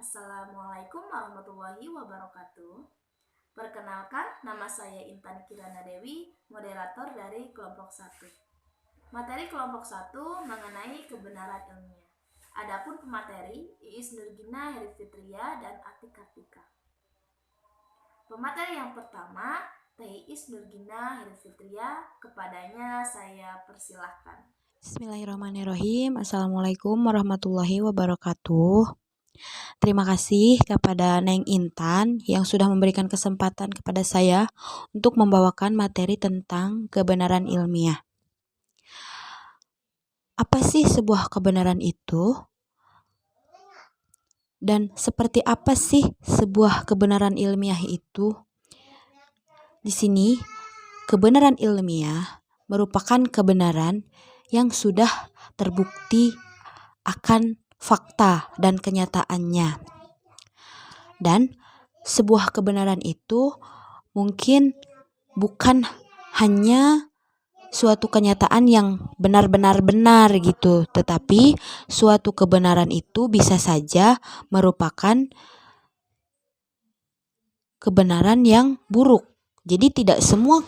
Assalamualaikum warahmatullahi wabarakatuh. Perkenalkan, nama saya Intan Kirana Dewi, moderator dari kelompok 1. Materi kelompok 1 mengenai kebenaran ilmiah. Adapun pemateri Iis Nurgina Heri Fitria dan Atik Kartika. Pemateri yang pertama, Teh Iis Nurgina Heri Fitria, kepadanya saya persilahkan. Bismillahirrahmanirrahim. Assalamualaikum warahmatullahi wabarakatuh. Terima kasih kepada Neng Intan yang sudah memberikan kesempatan kepada saya untuk membawakan materi tentang kebenaran ilmiah. Apa sih sebuah kebenaran itu? Dan seperti apa sih sebuah kebenaran ilmiah itu? Di sini, kebenaran ilmiah merupakan kebenaran yang sudah terbukti akan fakta dan kenyataannya. Dan sebuah kebenaran itu mungkin bukan hanya suatu kenyataan yang benar-benar benar gitu, tetapi suatu kebenaran itu bisa saja merupakan kebenaran yang buruk. Jadi tidak semua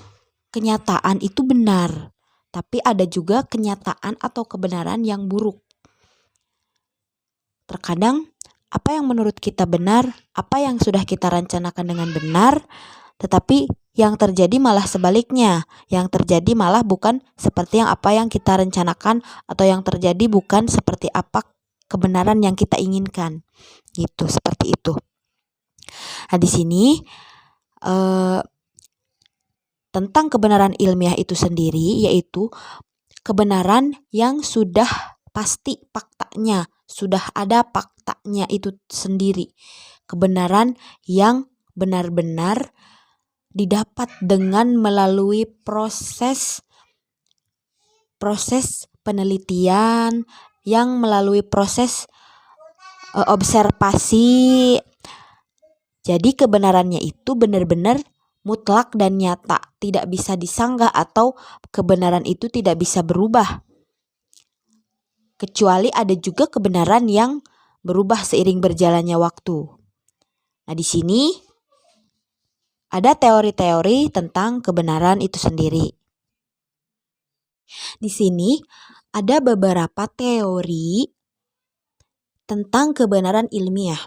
kenyataan itu benar, tapi ada juga kenyataan atau kebenaran yang buruk. Terkadang apa yang menurut kita benar, apa yang sudah kita rencanakan dengan benar, tetapi yang terjadi malah sebaliknya. Yang terjadi malah bukan seperti apa yang kita rencanakan, atau yang terjadi bukan seperti apa kebenaran yang kita inginkan. Gitu, seperti itu. Nah, di sini tentang kebenaran ilmiah itu sendiri, yaitu kebenaran yang sudah pasti faktanya, sudah ada faktanya itu sendiri. Kebenaran yang benar-benar didapat dengan melalui proses penelitian, yang melalui proses observasi. Jadi kebenarannya itu benar-benar mutlak dan nyata, tidak bisa disanggah, atau kebenaran itu tidak bisa berubah. Kecuali ada juga kebenaran yang berubah seiring berjalannya waktu. Nah, di sini ada teori-teori tentang kebenaran itu sendiri. Di sini ada beberapa teori tentang kebenaran ilmiah.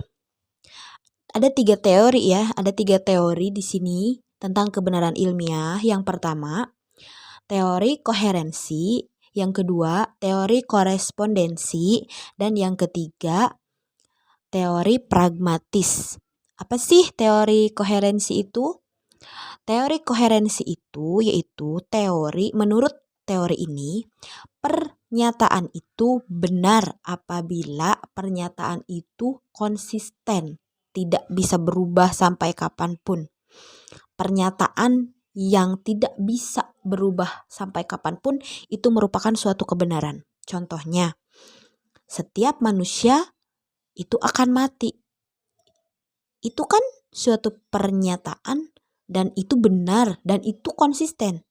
Ada 3 teori ya, ada 3 teori di sini tentang kebenaran ilmiah. Yang pertama, teori koherensi, yang kedua, teori korespondensi, dan yang ketiga, teori pragmatis. Apa sih teori koherensi itu? Teori koherensi itu yaitu menurut teori ini, pernyataan itu benar apabila pernyataan itu konsisten, tidak bisa berubah sampai kapanpun. Pernyataan yang tidak bisa berubah sampai kapanpun itu merupakan suatu kebenaran. Contohnya, setiap manusia itu akan mati. Itu kan suatu pernyataan, dan itu benar, dan itu konsisten.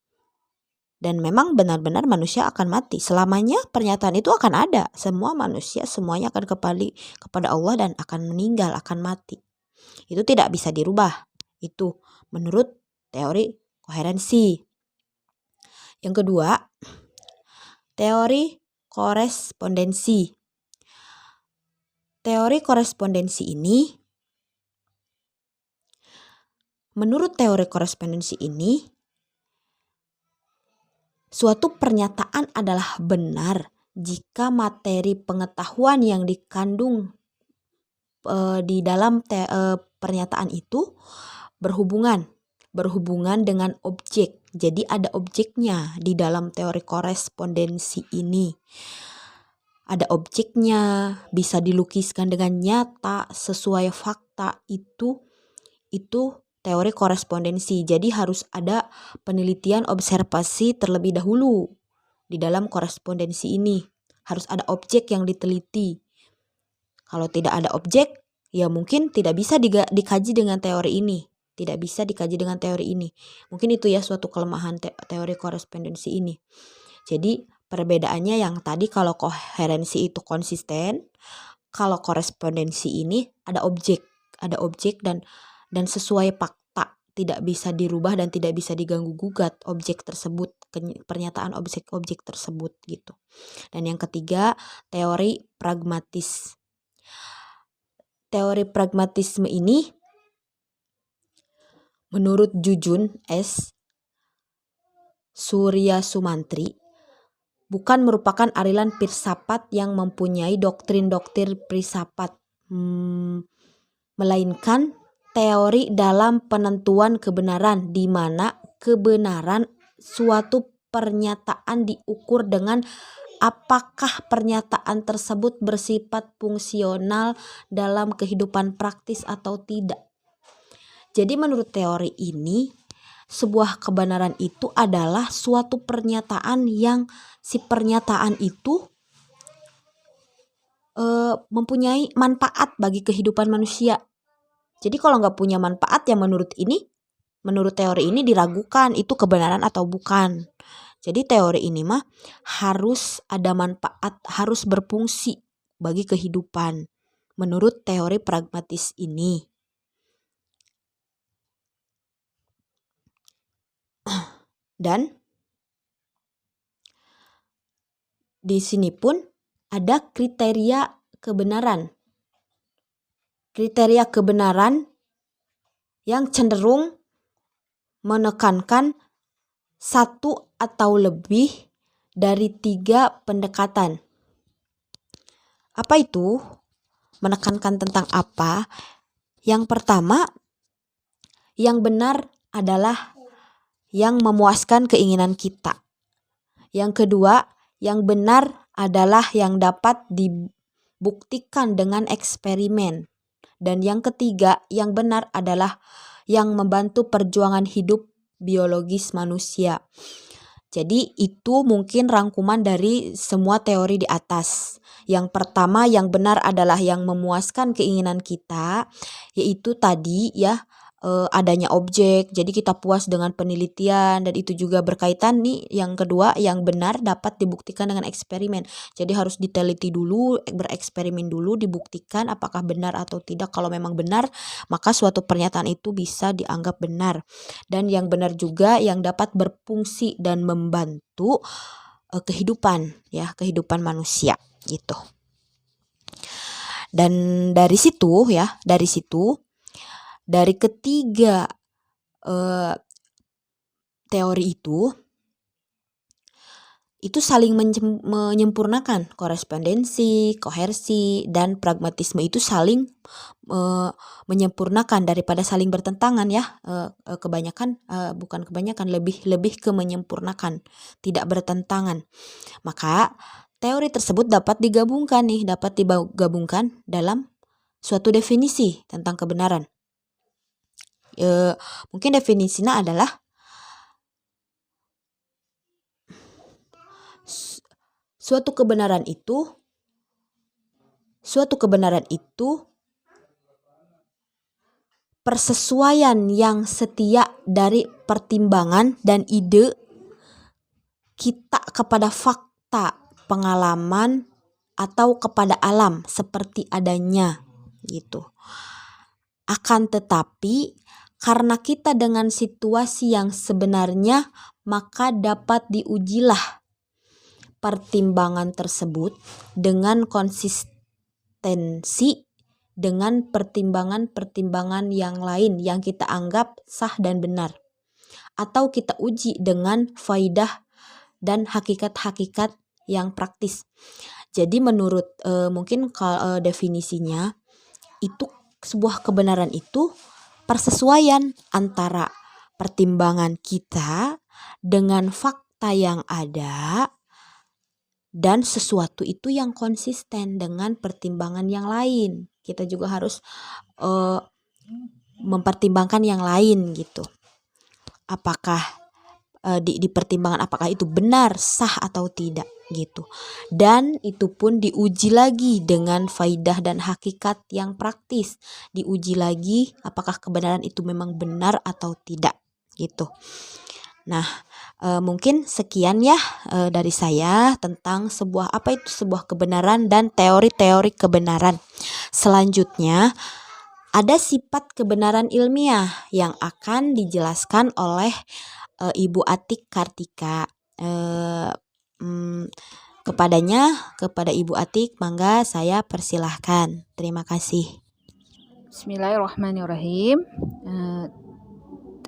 Dan memang benar-benar manusia akan mati. Selamanya pernyataan itu akan ada. Semua manusia, semuanya akan kembali kepada Allah dan akan meninggal, akan mati. Itu tidak bisa dirubah. Itu menurut teori koherensi. Yang kedua, teori korespondensi. Teori korespondensi ini, menurut teori korespondensi ini, suatu pernyataan adalah benar jika materi pengetahuan yang dikandung di dalam pernyataan itu berhubungan dengan objek. Jadi ada objeknya di dalam teori korespondensi ini. Ada objeknya, bisa dilukiskan dengan nyata sesuai fakta. Itu teori korespondensi. Jadi harus ada penelitian observasi terlebih dahulu di dalam korespondensi ini. Harus ada objek yang diteliti. Kalau tidak ada objek, ya mungkin tidak bisa dikaji dengan teori ini. Tidak bisa dikaji dengan teori ini. Mungkin itu ya suatu kelemahan teori korespondensi ini. Jadi perbedaannya yang tadi, kalau koherensi itu konsisten, kalau korespondensi ini ada objek dan sesuai fakta, tidak bisa dirubah dan tidak bisa diganggu gugat objek tersebut, pernyataan objek-objek tersebut gitu. Dan yang ketiga, teori pragmatis. Teori pragmatisme ini menurut Jujun S. Surya Sumantri bukan merupakan aliran filsafat yang mempunyai doktrin-doktrin filsafat, melainkan teori dalam penentuan kebenaran, di mana kebenaran suatu pernyataan diukur dengan apakah pernyataan tersebut bersifat fungsional dalam kehidupan praktis atau tidak. Jadi menurut teori ini, sebuah kebenaran itu adalah suatu pernyataan yang si pernyataan itu mempunyai manfaat bagi kehidupan manusia. Jadi kalau nggak punya manfaat, ya menurut teori ini diragukan itu kebenaran atau bukan. Jadi teori ini mah harus ada manfaat, harus berfungsi bagi kehidupan menurut teori pragmatis ini. Dan di sini pun ada kriteria kebenaran. Kriteria kebenaran yang cenderung menekankan satu atau lebih dari 3 pendekatan. Apa itu? Menekankan tentang apa? Yang pertama, yang benar adalah yang memuaskan keinginan kita. Yang kedua, yang benar adalah yang dapat dibuktikan dengan eksperimen. Dan yang ketiga, yang benar adalah yang membantu perjuangan hidup biologis manusia. Jadi itu mungkin rangkuman dari semua teori di atas. Yang pertama, yang benar adalah yang memuaskan keinginan kita, yaitu tadi ya, adanya objek, jadi kita puas dengan penelitian, dan itu juga berkaitan nih yang kedua, yang benar dapat dibuktikan dengan eksperimen. Jadi harus diteliti dulu, bereksperimen dulu, dibuktikan apakah benar atau tidak. Kalau memang benar, maka suatu pernyataan itu bisa dianggap benar. Dan yang benar juga yang dapat berfungsi dan membantu kehidupan manusia gitu. Dan dari situ dari ketiga teori itu saling menyempurnakan. Korespondensi, kohersi, dan pragmatisme itu saling menyempurnakan daripada saling bertentangan ya. Lebih ke menyempurnakan, tidak bertentangan. Maka teori tersebut dapat digabungkan dalam suatu definisi tentang kebenaran. Mungkin definisinya adalah suatu kebenaran itu persesuaian yang setia dari pertimbangan dan ide kita kepada fakta, pengalaman, atau kepada alam seperti adanya gitu. Akan tetapi karena kita dengan situasi yang sebenarnya, maka dapat diujilah pertimbangan tersebut dengan konsistensi dengan pertimbangan-pertimbangan yang lain yang kita anggap sah dan benar. Atau kita uji dengan faidah dan hakikat-hakikat yang praktis. Jadi menurut mungkin kalau definisinya itu sebuah kebenaran itu persesuaian antara pertimbangan kita dengan fakta yang ada dan sesuatu itu yang konsisten dengan pertimbangan yang lain. Kita juga harus mempertimbangkan yang lain gitu. Apakah di pertimbangan apakah itu benar, sah atau tidak gitu. Dan itu pun diuji lagi dengan faidah dan hakikat yang praktis. Diuji lagi apakah kebenaran itu memang benar atau tidak gitu. Nah, mungkin sekian ya dari saya tentang sebuah kebenaran dan teori-teori kebenaran. Selanjutnya, ada sifat kebenaran ilmiah yang akan dijelaskan oleh Ibu Atik Kartika. Kepada Ibu Atik, mangga saya persilahkan. Terima kasih. Bismillahirrahmanirrahim.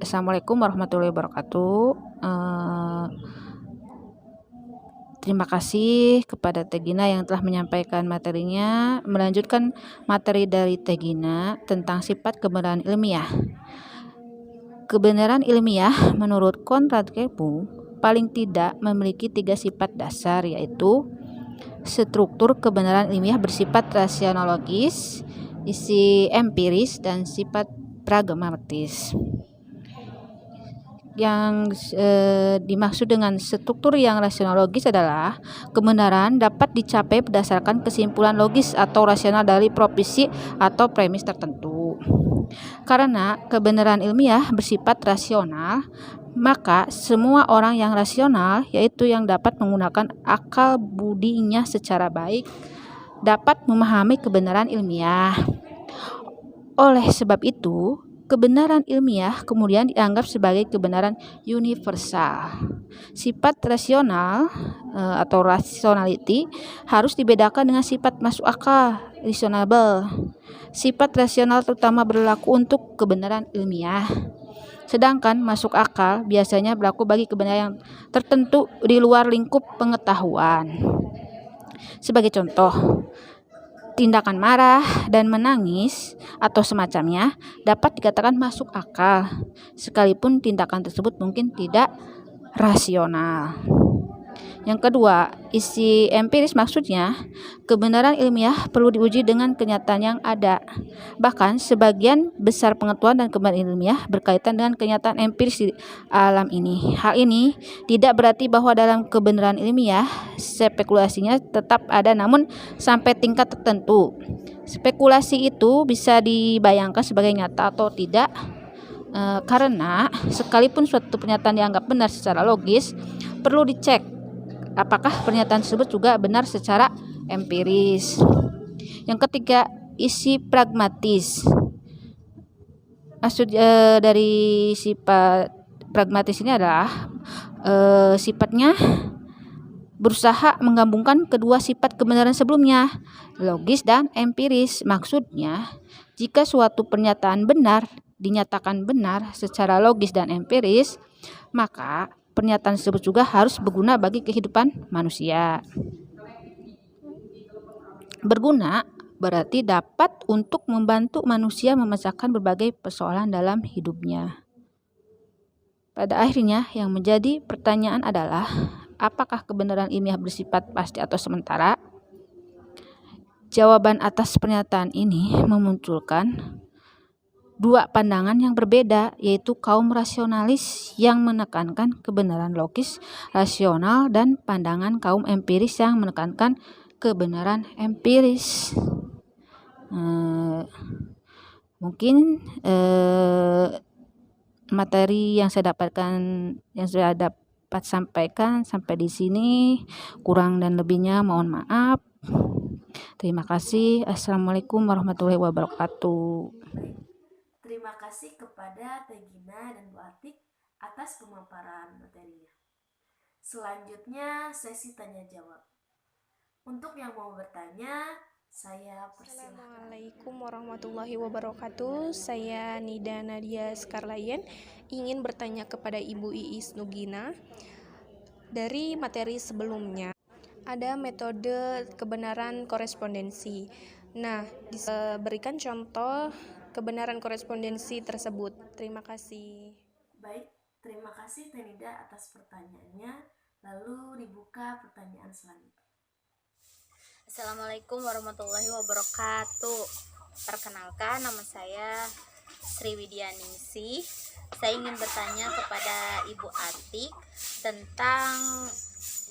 Assalamualaikum warahmatullahi wabarakatuh. Terima kasih kepada Teh Gina yang telah menyampaikan materinya. Melanjutkan materi dari Teh Gina tentang sifat kebenaran ilmiah. Kebenaran ilmiah menurut Konrad Kepu paling tidak memiliki 3 sifat dasar, yaitu struktur kebenaran ilmiah bersifat rasionologis, isi empiris, dan sifat pragmatis. Yang dimaksud dengan struktur yang rasionologis adalah kebenaran dapat dicapai berdasarkan kesimpulan logis atau rasional dari proposisi atau premis tertentu. Karena kebenaran ilmiah bersifat rasional, maka semua orang yang rasional, yaitu yang dapat menggunakan akal budinya secara baik, dapat memahami kebenaran ilmiah. Oleh sebab itu, kebenaran ilmiah kemudian dianggap sebagai kebenaran universal. Sifat rasional atau rationality harus dibedakan dengan sifat masuk akal, reasonable. Sifat rasional terutama berlaku untuk kebenaran ilmiah. Sedangkan masuk akal biasanya berlaku bagi kebenaran yang tertentu di luar lingkup pengetahuan. Sebagai contoh, tindakan marah dan menangis atau semacamnya dapat dikatakan masuk akal, sekalipun tindakan tersebut mungkin tidak rasional. Yang kedua, isi empiris maksudnya kebenaran ilmiah perlu diuji dengan kenyataan yang ada. Bahkan sebagian besar pengetahuan dan kebenaran ilmiah berkaitan dengan kenyataan empiris di alam ini. Hal ini tidak berarti bahwa dalam kebenaran ilmiah spekulasinya tetap ada, namun sampai tingkat tertentu. Spekulasi itu bisa dibayangkan sebagai nyata atau tidak, karena sekalipun suatu pernyataan dianggap benar secara logis, perlu dicek apakah pernyataan tersebut juga benar secara empiris. Yang ketiga, isi pragmatis. Maksud dari sifat pragmatis ini adalah sifatnya berusaha menggabungkan kedua sifat kebenaran sebelumnya, logis dan empiris. Maksudnya, jika suatu pernyataan benar dinyatakan benar secara logis dan empiris, maka pernyataan tersebut juga harus berguna bagi kehidupan manusia. Berguna berarti dapat untuk membantu manusia memecahkan berbagai persoalan dalam hidupnya. Pada akhirnya, yang menjadi pertanyaan adalah, apakah kebenaran ilmiah bersifat pasti atau sementara? Jawaban atas pernyataan ini memunculkan dua pandangan yang berbeda, yaitu kaum rasionalis yang menekankan kebenaran logis rasional dan pandangan kaum empiris yang menekankan kebenaran empiris. Mungkin materi yang saya dapat sampaikan sampai di sini, kurang dan lebihnya mohon maaf. Terima kasih. Assalamualaikum warahmatullahi wabarakatuh. Terima kasih kepada Teh Gina dan Bu Atik atas pemaparan materinya. Selanjutnya sesi tanya jawab. Untuk yang mau bertanya, saya persilahkan. Assalamualaikum warahmatullahi wabarakatuh. Saya Nida Nadia Skarlayen ingin bertanya kepada Ibu Iis Nugina. Dari materi sebelumnya ada metode kebenaran korespondensi. Nah, berikan contoh kebenaran korespondensi tersebut. Terima kasih. Baik, terima kasih Teh Nida atas pertanyaannya. Lalu dibuka pertanyaan selanjutnya. Assalamualaikum warahmatullahi wabarakatuh. Perkenalkan, nama saya Sri Widyaningsih. Saya ingin bertanya kepada Ibu Atik tentang,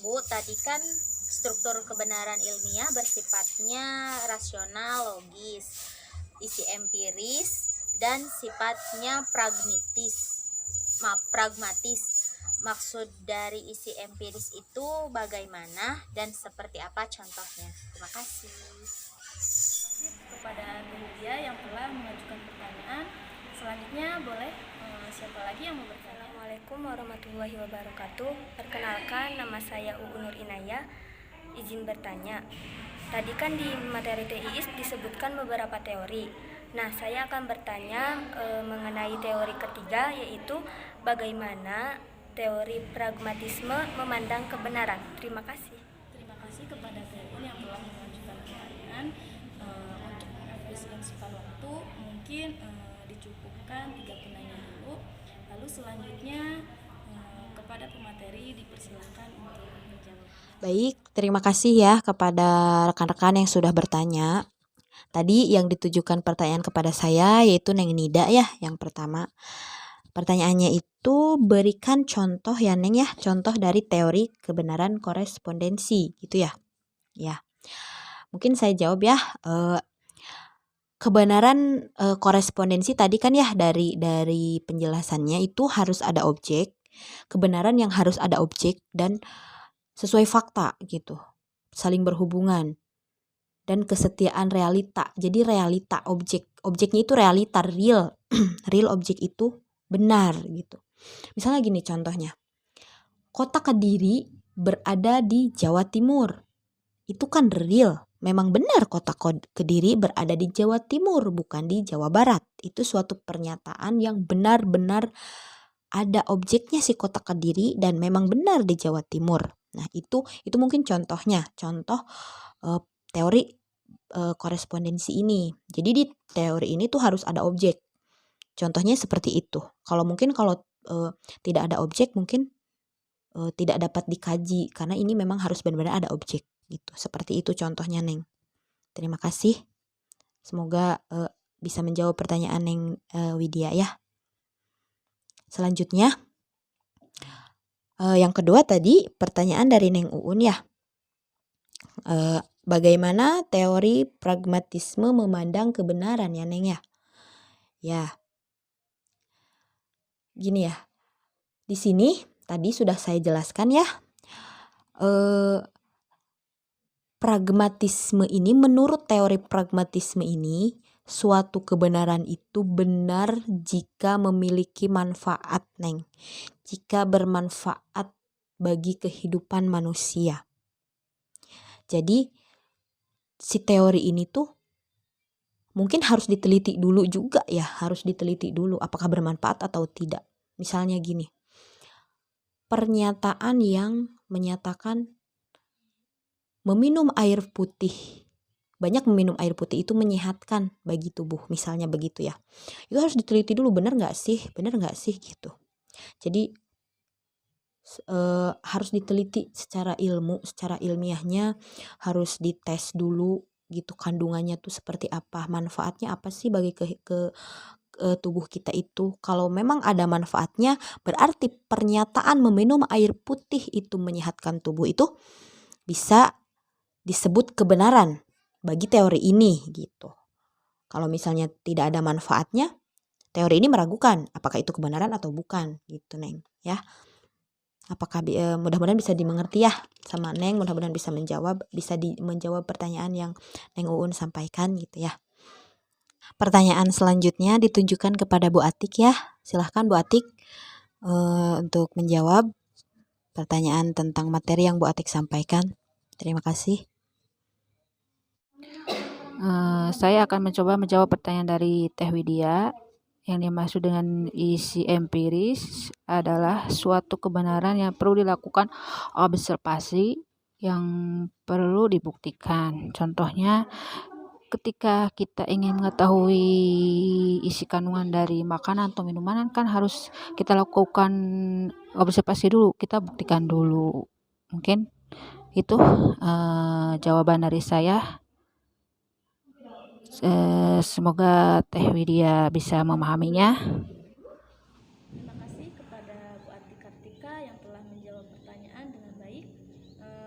Bu, tadi kan struktur kebenaran ilmiah bersifatnya rasional, logis, isi empiris, dan sifatnya pragmatis. Maksud dari isi empiris itu bagaimana dan seperti apa contohnya? Terima kasih. Kepada Teh yang telah mengajukan pertanyaan. Selanjutnya boleh siapa lagi yang mau bertanya? Assalamualaikum warahmatullahi wabarakatuh. Perkenalkan, nama saya Uu Nur Inayah. Izin bertanya. Tadi kan di materi TIIS disebutkan beberapa teori. Nah, saya akan bertanya mengenai teori ketiga, yaitu bagaimana teori pragmatisme memandang kebenaran. Terima kasih. Terima kasih kepada Teh yang telah mengajukan pertanyaan. Untuk efisiensikan waktu mungkin dicukupkan 3 penanya dulu. Lalu selanjutnya kepada pemateri dipersilakan untuk menjawab. Baik, terima kasih ya kepada rekan-rekan yang sudah bertanya. Tadi yang ditujukan pertanyaan kepada saya yaitu Neng Nida ya, yang pertama. Pertanyaannya itu berikan contoh ya Neng ya, contoh dari teori kebenaran korespondensi gitu ya. Ya, mungkin saya jawab ya. Kebenaran korespondensi tadi kan ya dari penjelasannya itu harus ada objek, kebenaran yang harus ada objek dan sesuai fakta gitu, saling berhubungan dan kesetiaan realita. Jadi realita objeknya itu realita real, real objek itu benar gitu. Misalnya gini contohnya, kota Kediri berada di Jawa Timur, itu kan real. Memang benar kota Kediri berada di Jawa Timur, bukan di Jawa Barat. Itu suatu pernyataan yang benar-benar ada objeknya si kota Kediri dan memang benar di Jawa Timur. Nah, itu mungkin contohnya, contoh teori korespondensi ini. Jadi di teori ini tuh harus ada objek. Contohnya seperti itu. Kalau tidak ada objek mungkin tidak dapat dikaji karena ini memang harus benar-benar ada objek. Gitu. Seperti itu contohnya Neng. Terima kasih. Semoga bisa menjawab pertanyaan Neng Widya ya. Selanjutnya yang kedua tadi pertanyaan dari Neng Uun ya. Bagaimana teori pragmatisme memandang kebenaran ya Neng ya? Ya. Gini ya. Di sini tadi sudah saya jelaskan ya. Pragmatisme ini, menurut teori pragmatisme ini, suatu kebenaran itu benar jika memiliki manfaat, Neng. Jika bermanfaat bagi kehidupan manusia. Jadi, si teori ini tuh mungkin harus diteliti dulu juga ya, harus diteliti dulu apakah bermanfaat atau tidak. Misalnya gini, pernyataan yang menyatakan meminum air putih, banyak meminum air putih itu menyehatkan bagi tubuh, misalnya begitu ya. Itu harus diteliti dulu, benar nggak sih gitu. Jadi harus diteliti secara ilmiahnya, harus dites dulu gitu, kandungannya tuh seperti apa, manfaatnya apa sih bagi ke tubuh kita itu. Kalau memang ada manfaatnya, berarti pernyataan meminum air putih itu menyehatkan tubuh itu bisa disebut kebenaran bagi teori ini gitu. Kalau misalnya tidak ada manfaatnya, teori ini meragukan apakah itu kebenaran atau bukan gitu Neng ya. Apakah mudah-mudahan bisa dimengerti ya sama Neng, mudah-mudahan bisa menjawab pertanyaan yang Neng Uun sampaikan gitu ya. Pertanyaan selanjutnya ditunjukkan kepada Bu Atik ya. Silahkan Bu Atik untuk menjawab pertanyaan tentang materi yang Bu Atik sampaikan. Terima kasih. Saya akan mencoba menjawab pertanyaan dari Teh Widya. Yang dimaksud dengan isi empiris adalah suatu kebenaran yang perlu dilakukan observasi yang perlu dibuktikan. Contohnya, ketika kita ingin mengetahui isi kandungan dari makanan atau minuman kan harus kita lakukan observasi dulu, kita buktikan dulu. Mungkin itu jawaban dari saya. Semoga Teh Widya bisa memahaminya. Terima kasih kepada Bu Ati Kartika yang telah menjawab pertanyaan dengan baik.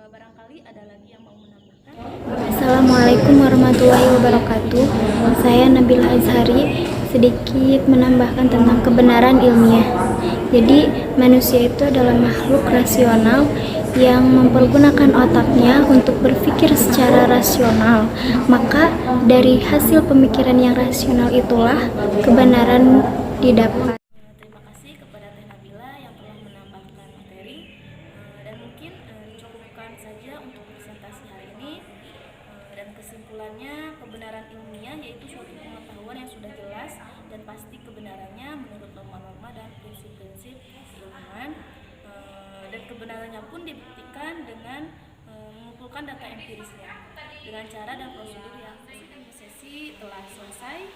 Barangkali ada lagi yang mau menambahkan. Assalamualaikum warahmatullahi wabarakatuh. Saya Nabila Azhari. sedikit menambahkan tentang kebenaran ilmiah. Jadi, manusia itu adalah makhluk rasional yang mempergunakan otaknya untuk berpikir secara rasional. Maka, dari hasil pemikiran yang rasional itulah kebenaran didapat. Terima kasih kepada Teh Nabila yang telah menambahkan materi. Dan mungkin cukupkan saja untuk presentasi hari ini. Dan kesimpulannya, kebenaran ilmiah yaitu suatu pengetahuan yang sudah jelas dan pasti kebenarannya menurut norma-norma dan prinsip-prinsip keilmuan. Dan kebenarannya pun dibuktikan dengan mengumpulkan data empirisnya dengan cara dan prosedur yang sesi telah selesai.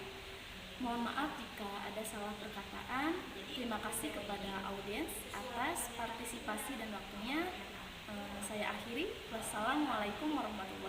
Mohon maaf jika ada salah perkataan. Terima kasih kepada audiens atas partisipasi dan waktunya. Saya akhiri. Wassalamualaikum warahmatullahi wabarakatuh.